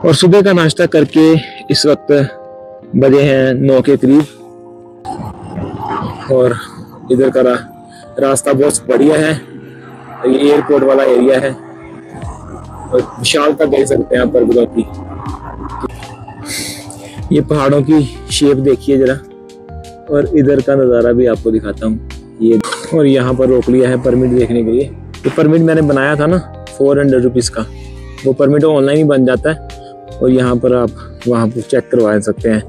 और सुबह का नाश्ता करके इस वक्त बजे हैं 9 के करीब। और इधर का रास्ता बहुत बढ़िया है। ये एयरपोर्ट वाला एरिया है और विशालता देख सकते हैं आप पर्वतों की। ये पहाड़ों की शेप देखिए जरा, और इधर का नज़ारा भी आपको दिखाता हूँ ये। और यहाँ पर रोक लिया है परमिट देखने के लिए। ये परमिट मैंने बनाया था ना 400 रुपीज़ का, वो परमिट ऑनलाइन ही बन जाता है और यहाँ पर आप वहाँ पर चेक करवा सकते हैं।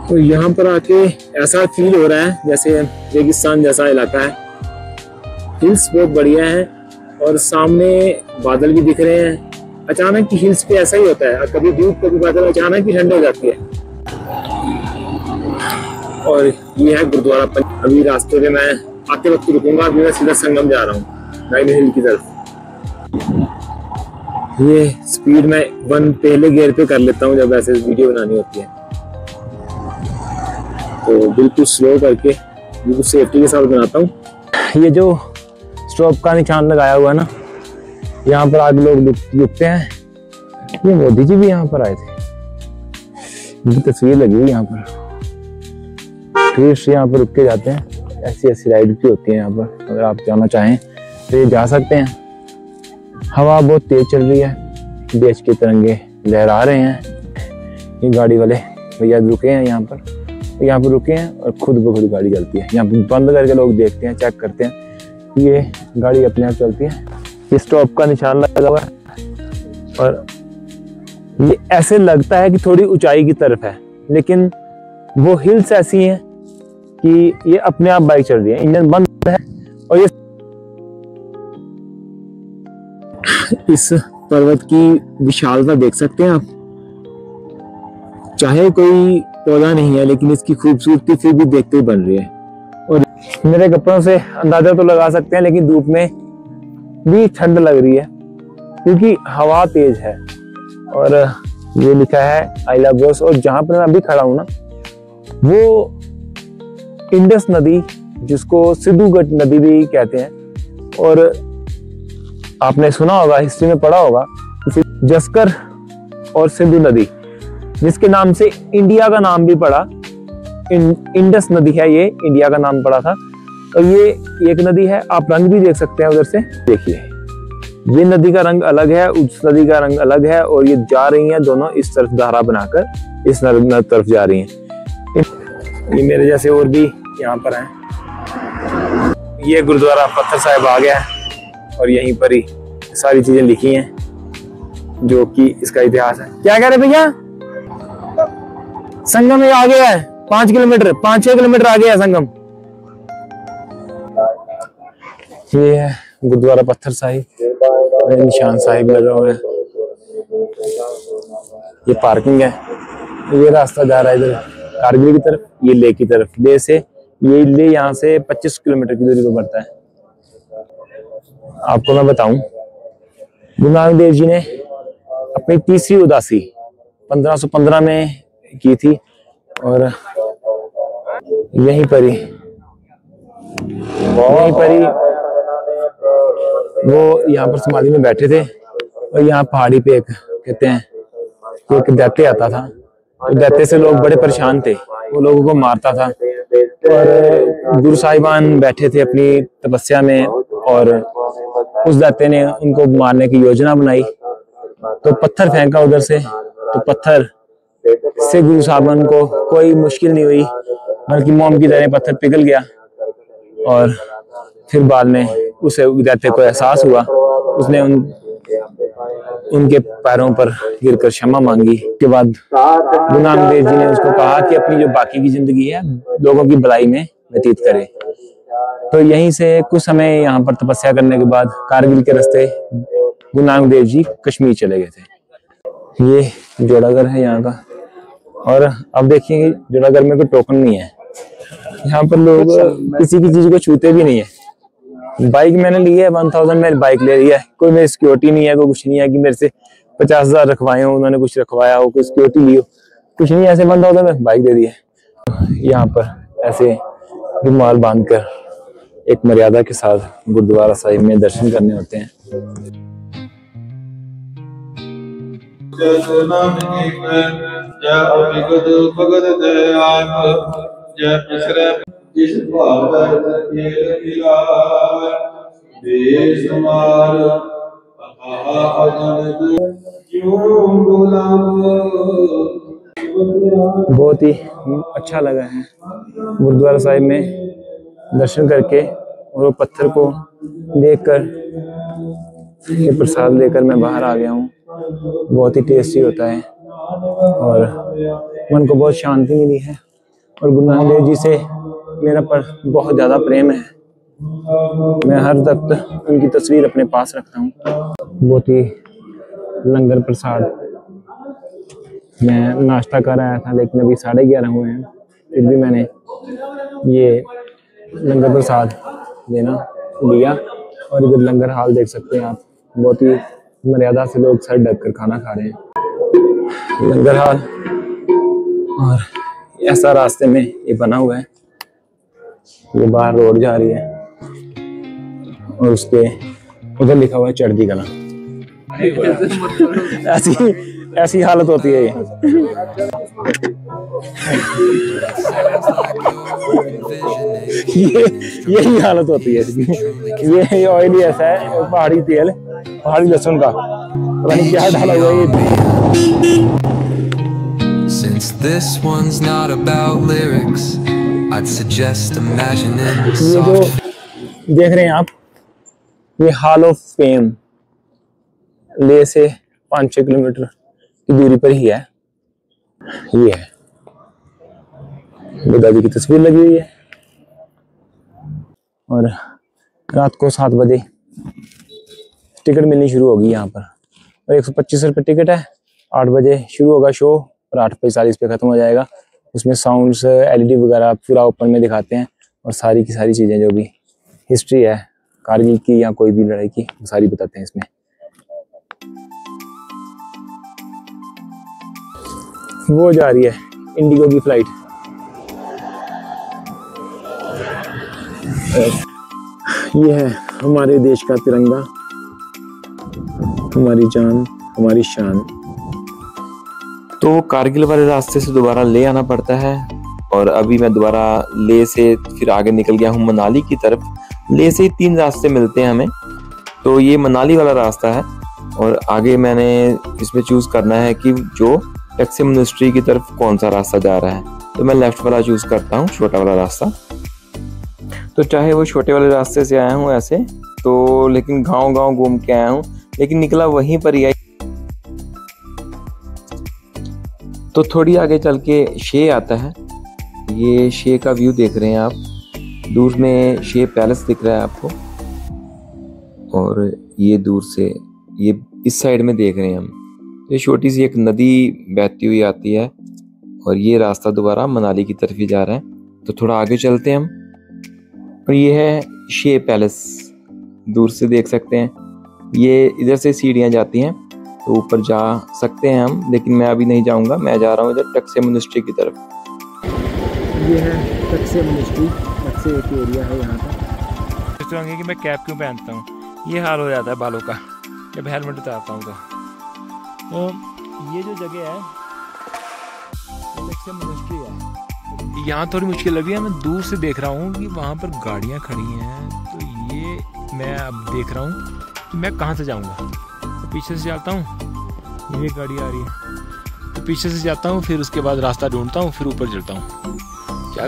तो यहाँ पर आके ऐसा फील हो रहा है जैसे रेगिस्तान जैसा इलाका है। हिल्स बहुत बढ़िया है और सामने बादल भी दिख रहे हैं। अचानक की हिल्स पे ऐसा ही होता है, कभी धूप कभी बादल, अचानक ही ठंड हो जाती है। और ये है गुरुद्वारा। अभी रास्ते में मैं आते वक्त रुकूंगा, अभी मैं सीधा संगम जा रहा हूँ नाइन हिल की तरफ। ये स्पीड में 1 पहले गियर पे कर लेता हूँ जब ऐसे वीडियो बनानी होती है, तो बिल्कुल स्लो करके बिल्कुल सेफ्टी के साथ बनाता हूँ। ये जो स्टॉप का निशान लगाया हुआ है ना, यहाँ पर आगे लोग रुकते हैं। ये मोदी जी भी यहाँ पर आए थे, इनकी तस्वीर लगी हुई यहाँ पर। टूरिस्ट यहाँ पर रुक के जाते हैं। ऐसी राइड भी होती है यहाँ पर, अगर आप जाना चाहें तो ये जा सकते हैं। हवा बहुत तेज चल रही है, देश के तिरंगे लहरा रहे हैं। ये गाड़ी वाले भैया रुके हैं यहाँ पर रुके हैं और खुद ब खुद गाड़ी चलती है। यहाँ पर बंद करके लोग देखते हैं, चेक करते हैं, ये गाड़ी अपने आप चलती है। ये स्टॉप का निशान लगा हुआ है और ये ऐसे लगता है कि थोड़ी ऊंचाई की तरफ है, लेकिन वो हिल्स ऐसी हैं कि ये अपने आप बाइक चल रही है, इंजन बंद है। और ये इस पर्वत की विशालता देख सकते हैं आप। चाहे कोई पौधा नहीं है, लेकिन इसकी खूबसूरती फिर भी देखते ही बन रही है। और मेरे कपड़ों से अंदाजा तो लगा सकते हैं, लेकिन धूप में भी ठंड लग रही है क्योंकि हवा तेज है। और ये लिखा है आई लव बोस। और जहां पर मैं अभी खड़ा हूं ना, वो इंडस नदी, जिसको सिंधु नदी भी कहते हैं। और आपने सुना होगा, हिस्ट्री में पढ़ा होगा, जस्कर और सिंधु नदी, जिसके नाम से इंडिया का नाम भी पड़ा। इंडस नदी है, ये इंडिया का नाम पड़ा था। और ये एक नदी है, आप रंग भी देख सकते हैं उधर से। देखिए ये नदी का रंग अलग है, उस नदी का रंग अलग है, और ये जा रही हैं दोनों इस तरफ धारा बनाकर, इस तरफ जा रही हैं। ये मेरे जैसे और भी यहाँ पर हैं। ये गुरुद्वारा पत्थर साहिब आ गया है और यहीं पर ही सारी चीजें लिखी हैं जो कि इसका इतिहास है। क्या कह रहे भैया? संगम ये आ गया है 5 किलोमीटर, 5-6 किलोमीटर आगे है संगम। ये है गुरुद्वारा पत्थर साहिब, निशान साहिब लगा हुआ है। ये पार्किंग है। ये रास्ता जा रहा है इधर कारगिल की तरफ, ये लेह की तरफ। लेह से ये लेह यहाँ से 25 किलोमीटर की दूरी पर पड़ता है। आपको मैं बताऊं, गुरु नानक देव जी ने अपनी तीसरी उदासी 1515 में की थी और यहीं पर ही वो यहाँ पर समाधि में बैठे थे। और यहाँ पहाड़ी पे एक कहते हैं कि एक दैत्य आता था, तो दैत्य से लोग बड़े परेशान थे, वो लोगों को मारता था। और गुरु साहिबान बैठे थे अपनी तपस्या में और उस दैत्य ने उनको मारने की योजना बनाई, तो पत्थर फेंका उधर से। तो पत्थर से गुरु साहिबान को कोई मुश्किल नहीं हुई, बल्कि मोम की तरह पत्थर पिघल गया। और फिर बाद में उसे दैत्य को एहसास हुआ, उसने उनके पैरों पर गिरकर क्षमा मांगी। के बाद गुरु नानक देव जी ने उसको कहा कि अपनी जो बाकी की जिंदगी है लोगों की भलाई में व्यतीत करे। तो यहीं से कुछ समय यहाँ पर तपस्या करने के बाद कारगिल के रास्ते गुरु नानक देव जी कश्मीर चले गए थे। ये जोड़ाघर है यहाँ का। और अब देखिए जोड़ाघर में कोई टोकन नहीं है, यहाँ पर लोग किसी की चीज को छूते भी नहीं है। बाइक मैंने ली है 1000 में बाइक ले ली है, कोई मेरी सिक्योरिटी नहीं है, कोई कुछ नहीं है कि मेरे से 50,000 रखवाए हो, उन्होंने कुछ रखवाया हो, कोई सिक्योरिटी ली हो, कुछ नहीं। ऐसे 1000 में बाइक दे दी है। यहाँ पर ऐसे रुमाल बांधकर एक मर्यादा के साथ गुरुद्वारा साहिब में दर्शन करने होते हैं। जय नानक जय अभिगत भगत जय आप जय पिछरे जिस भाव खेल खिलाए बेसुमार बहुत ही अच्छा लगा है गुरुद्वारा साहिब में दर्शन करके, और वो पत्थर को देखकर, ये प्रसाद लेकर मैं बाहर आ गया हूँ। बहुत ही टेस्टी होता है और मन को बहुत शांति मिली है। और गुरु नानक देव जी से मेरा बहुत ज़्यादा प्रेम है। मैं हर वक्त उनकी तस्वीर अपने पास रखता हूँ। बहुत ही लंगर प्रसाद, मैं नाश्ता कर आया था लेकिन अभी 11:30 हुए हैं, फिर भी मैंने ये लंगर प्रसाद लेना लिया। और इधर लंगर हाल देख सकते हैं आप, बहुत ही मर्यादा से लोग सर ढक कर खाना खा रहे हैं। लंगर हाल, और ऐसा रास्ते में ये बना हुआ है, ये बाहर रोड जा रही है और उसके उधर लिखा हुआ है चढ़ती कला। ऐसी हालत होती है ये यही हालत होती है इसकी। ये ऑयल ही ऐसा है, पहाड़ी तेल, पहाड़ी लहसुन का, पता नहीं क्या डाला हुआ ये। Since this one's not about lyrics, I'd suggest imagining ये जो देख रहे हैं आप, ये हॉल ऑफ फेम ले से 5-6 किलोमीटर की दूरी पर ही है। ये है बुद्धा जी की तस्वीर लगी हुई है। और रात को 7 बजे टिकट मिलनी शुरू होगी यहाँ पर, और 125 रुपये टिकट है। 8 बजे शुरू होगा शो और 8:45 पे खत्म हो जाएगा। उसमें साउंड्स, LED वगैरह पूरा ओपन में दिखाते हैं, और सारी की सारी चीज़ें जो भी हिस्ट्री है कारगिल की या कोई भी लड़ाई की, वो सारी बताते हैं इसमें। वो जा रही है इंडिगो की फ्लाइट। ये है हमारे देश का तिरंगा, हमारी जान, हमारी शान। तो कारगिल वाले रास्ते से दोबारा ले आना पड़ता है, और अभी मैं दोबारा ले से फिर आगे निकल गया हूँ मनाली की तरफ। ले से ही 3 रास्ते मिलते हैं हमें, तो ये मनाली वाला रास्ता है, और आगे मैंने इसमें चूज करना है कि जो टक्से मोनेस्ट्री की तरफ कौन सा रास्ता जा रहा है। तो मैं लेफ्ट वाला चूज करता हूँ, छोटा वाला रास्ता। तो चाहे वो छोटे वाले रास्ते से आया हूँ ऐसे तो, लेकिन गांव घूम के आया हूँ, लेकिन निकला वहीं पर ही। तो थोड़ी आगे चल के शे आता है। ये शे का व्यू देख रहे हैं आप, दूर में शे पैलेस दिख रहा है आपको, और ये दूर से ये इस साइड में देख रहे हैं हम। ये छोटी सी एक नदी बहती हुई आती है, और ये रास्ता दोबारा मनाली की तरफ ही जा रहा है। तो थोड़ा आगे चलते हैं हम, और ये है शे पैलेस, दूर से देख सकते हैं। ये इधर से सीढ़ियाँ जाती हैं, तो ऊपर जा सकते हैं हम, लेकिन मैं अभी नहीं जाऊंगा। मैं जा रहा हूँ इधर टक्से मोनेस्ट्री की तरफ। ये है टक्से मोनेस्ट्री, टक्से एक एरिया है यहाँ का। सोचेंगे कि मैं कैप क्यों पहनता हूँ, ये हाल हो जाता है बालों का जब हेलमेट उतारता हूँ। तो ये जो जगह है टक्से मोनेस्ट्री है। यहाँ थोड़ी मुश्किल लगी है, मैं दूर से देख रहा हूँ कि वहाँ पर गाड़ियाँ खड़ी हैं। तो ये मैं अब देख रहा हूँ कि मैं कहाँ से जाऊँगा। तो पीछे से जाता हूँ, ये गाड़ी आ रही है, तो पीछे से जाता हूँ, फिर उसके बाद रास्ता ढूंढता हूँ, फिर ऊपर चलता हूँ। क्या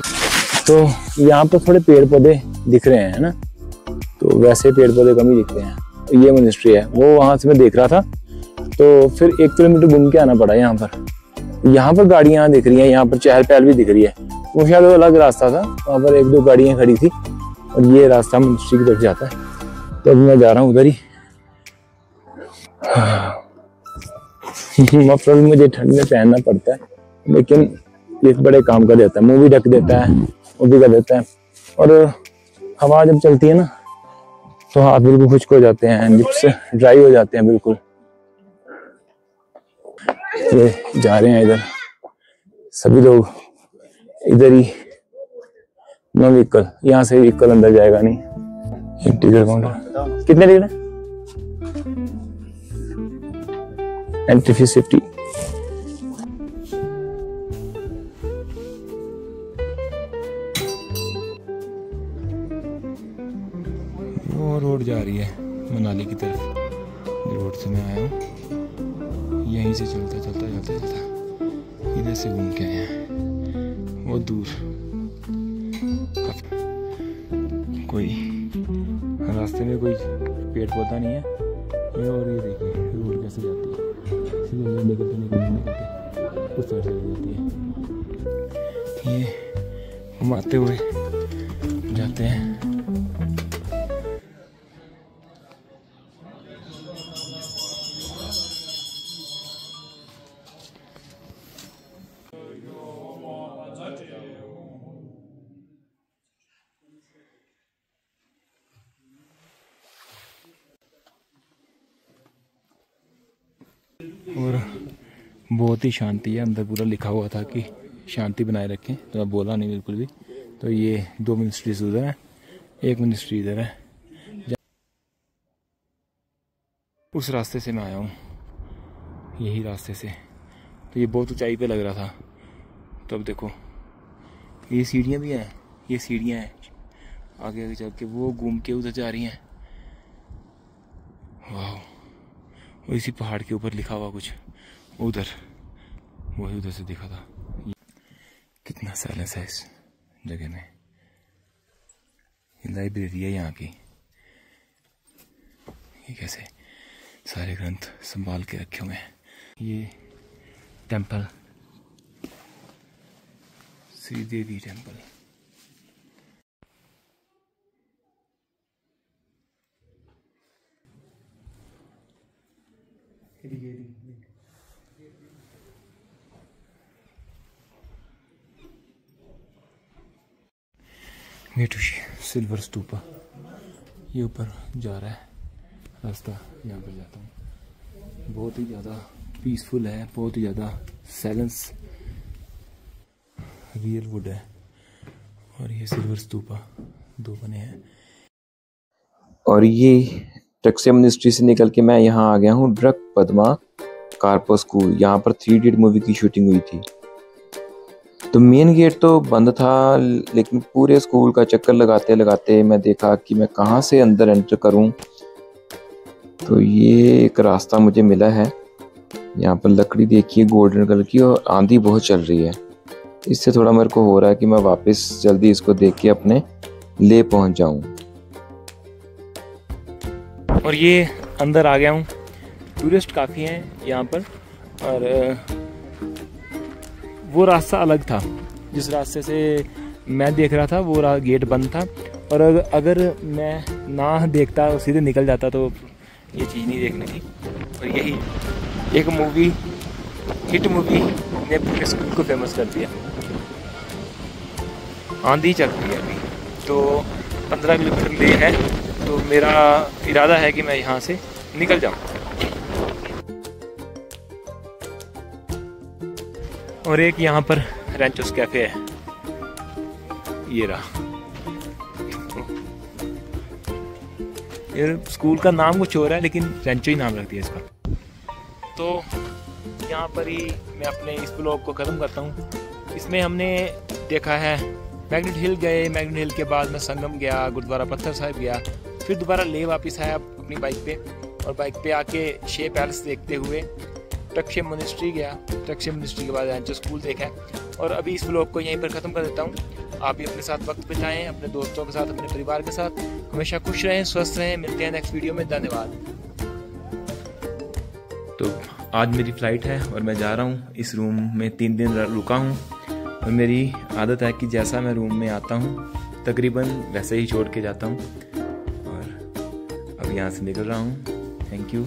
तो यहाँ पर थोड़े पेड़ पौधे दिख रहे हैं ना, तो वैसे पेड़ पौधे कम ही दिखते हैं। ये मोनेस्ट्री है, वो वहाँ से मैं देख रहा था, तो फिर 1 किलोमीटर घूम के आना पड़ा यहाँ पर। यहाँ पर गाड़ियाँ दिख रही हैं, यहाँ पर चहल पहल भी दिख रही है। वो शायद वो अलग रास्ता था, वहाँ पर 1-2 गाड़ियाँ खड़ी थी, और ये रास्ता मोनेस्ट्री की तरफ जाता है। तो अभी मैं जा रहा हूँ उधर ही। मफलर मुझे ठंड में पहनना पड़ता है, लेकिन ये बड़े काम का देता है, मुंह भी ढक देता है, वो भी कर देता है। और हवा जब चलती है ना, तो हाथ बिल्कुल खुश्क हो जाते हैं, लिप्स ड्राई हो जाते हैं बिल्कुल। ये जा रहे हैं इधर, सभी लोग इधर ही। नो व्हीकल, यहाँ से व्हीकल अंदर जाएगा नहीं। एक टिकट काउंटर, कितने टिकट है? Entry fees 50। वो रोड जा रही है मनाली की तरफ, रोड से मैं आया हूँ, यहीं से चलता इधर से घूम के आया हैं। वो दूर कोई रास्ते में कोई पेड़ पौधा नहीं है, ये और ये देखिए रोड कैसे जाती है, सीधे निकलते उस साइड चली जाती है। ये घुमाते हुए जाते हैं। और बहुत ही शांति है अंदर, पूरा लिखा हुआ था कि शांति बनाए रखें, तो मैं बोला नहीं बिल्कुल भी। तो ये 2 मिनिस्ट्रीज उधर है, 1 मिनिस्ट्री इधर है। उस रास्ते से मैं आया हूँ, यही रास्ते से। तो ये बहुत ऊंचाई पे लग रहा था। तो अब देखो ये सीढ़ियाँ भी हैं, ये सीढ़ियाँ हैं, आगे आगे चल के वो घूम के उधर जा रही हैं। वाह, और इसी पहाड़ के ऊपर लिखा हुआ कुछ उधर, वही उधर से दिखा था। कितना साइलेंस है इस जगह में। ये लाइब्रेरी है यहाँ की। ये कैसे सारे ग्रंथ संभाल के रखे हुए हैं। ये टेंपल, श्री देवी टेंपल। मेटुशी सिल्वर स्तूपा, ये ऊपर जा रहा है रास्ता, यहाँ पर जाता हूँ। बहुत ही ज़्यादा पीसफुल है, बहुत ही ज़्यादा साइलेंस, रियल वुड है। और ये सिल्वर स्तूपा 2 बने हैं। और ये टक्से मिनिस्ट्री से निकल के मैं यहाँ आ गया हूँ ड्रग पद्मा कार्पो स्कूल। यहाँ पर 3 इडियट मूवी की शूटिंग हुई थी। तो मेन गेट तो बंद था, लेकिन पूरे स्कूल का चक्कर लगाते लगाते मैं देखा कि मैं कहाँ से अंदर एंटर करूँ। तो ये एक रास्ता मुझे मिला है। यहाँ पर लकड़ी देखिए गोल्डन कलर की, और आंधी बहुत चल रही है। इससे थोड़ा मेरे को हो रहा है कि मैं वापस जल्दी इसको देख के अपने ले पहुँच जाऊँ। और ये अंदर आ गया हूँ। टूरिस्ट काफ़ी हैं यहाँ पर, और वो रास्ता अलग था जिस रास्ते से मैं देख रहा था, वो गेट बंद था। और अगर मैं ना देखता और सीधे निकल जाता तो ये चीज़ नहीं देखनी थी। और यही एक मूवी, हिट मूवी ने पूरे स्कूल को फेमस कर दिया। आंधी चल रही है अभी, तो 15 किलोमीटर ले है, तो मेरा इरादा है कि मैं यहाँ से निकल जाऊँ। और एक यहाँ पर रेंचोस कैफे है, ये रहा। ये स्कूल का नाम कुछ और है, लेकिन रेंचो ही नाम रख दिया इसका। तो यहाँ पर ही मैं अपने इस ब्लॉग को ख़त्म करता हूँ। इसमें हमने देखा है मैग्नेट हिल गए, मैग्नेट हिल के बाद मैं संगम गया, गुरुद्वारा पत्थर साहिब गया, फिर दोबारा ले वापस आया अपनी बाइक पे, और बाइक पे आके शे पैलेस देखते हुए टक्से मोनेस्ट्री गया। टक्से मोनेस्ट्री के बाद रेंचो स्कूल देखा है। और अभी इस ब्लॉग को यहीं पर ख़त्म कर देता हूँ। आप भी अपने साथ वक्त बिताएं, अपने दोस्तों के साथ, अपने परिवार के साथ। हमेशा खुश रहें, स्वस्थ रहें। मिलते हैं नेक्स्ट वीडियो में। धन्यवाद। तो आज मेरी फ़्लाइट है और मैं जा रहा हूँ। इस रूम में 3 दिन रुका हूँ, और मेरी आदत है कि जैसा मैं रूम में आता हूँ तकरीबन वैसे ही छोड़ के जाता हूँ। और अब यहाँ से निकल रहा हूँ। Thank you.